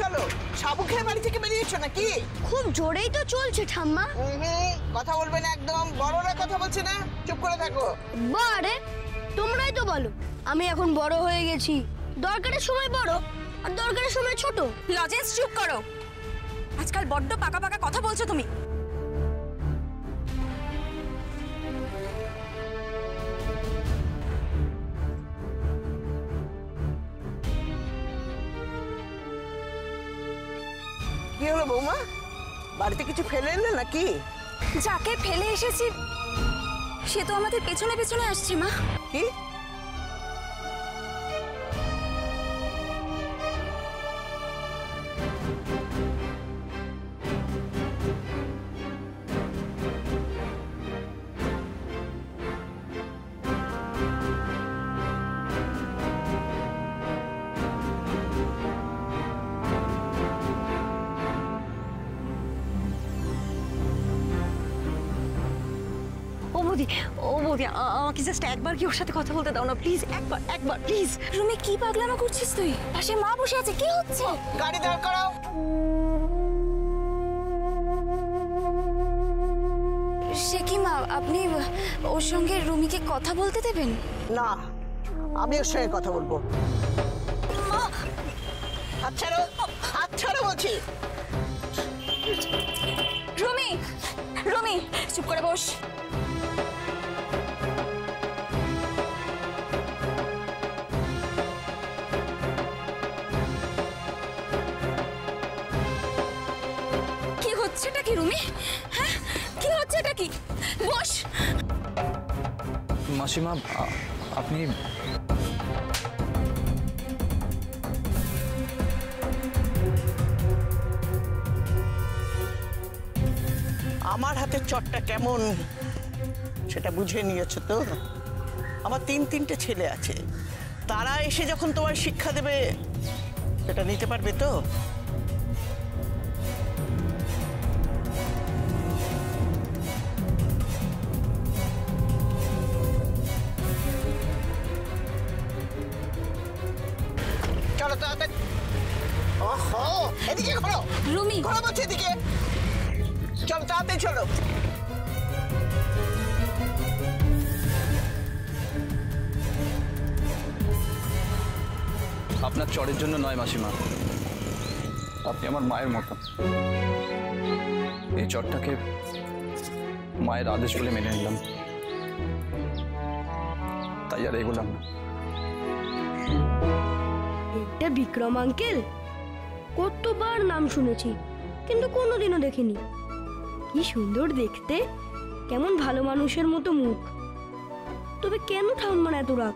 চলো। সাবু খেয়ে বাড়ি থেকে বেরিয়েছো নাকি? খুব জোরেই তো চলছে ঠাম্মা। কথা বলবে না একদম, বড়রা কথা বলছে না, চুপ করে থাকো। বারে তোমরাই তো বলো আমি এখন বড় হয়ে গেছি, দরকারের সময় বড় আর দরকারের সময় ছোট। লজেন্স চুপ করো, আজকাল বড্ড পাকা পাকা কথা বলছো তুমি। কি হলো বৌমা, বাড়িতে কিছু ফেলে এলে নাকি? যাকে ফেলে এসেছি সে তো আমাদের পেছনে পেছনে আসছে মা। কি? ও বৌদি আমাকে জাস্ট একবার কি ওর সাথে কথা বলতে দাও না প্লিজ, একবার প্লিজ। রুমি কি পাগলামো করছিস তুই? পাশে মা বসে আছে, কি হচ্ছে? গাড়ি দাঁড় করাও। সে কি মা, আপনি ওর সঙ্গে রুমিকে কথা বলতে দেবেন না? আমি ওর সঙ্গে কথা বলবো। হাত ছাড়ো, হাত ছাড়ো বলছি। রুমি চুপ করে বস। কি হচ্ছেটা কি রুমি? হ্যাঁ কি হচ্ছেটা কি? বস। মাসিমা আপনি আমার হাতের চটটা কেমন সেটা বুঝে নিয়েছো তো? আমার তিনটে ছেলে আছে, তারা এসে যখন তোমার শিক্ষা দেবে সেটা নিতে পারবে তো? চলো তাড়াতাড়ি। ওহো, এদিকে ঘোরো। রুমি ঘোরো বলছি এদিকে। চলো তাড়াতাড়ি চলো। আপনার চড়ের জন্য নয় মাসিমা, আপনি আমার মায়ের মতো। এই চড়টাকে মায়ের আদেশ বলে মেনে নিলাম, তাই আর এগোলাম না। এটা বিক্রম আঙ্কেল, কতবার নাম শুনেছি কিন্তু কোনোদিনও দেখিনি। কি সুন্দর দেখতে, কেমন ভালো মানুষের মতো মুখ। তবে কেন ঠাম্মার এত রাগ?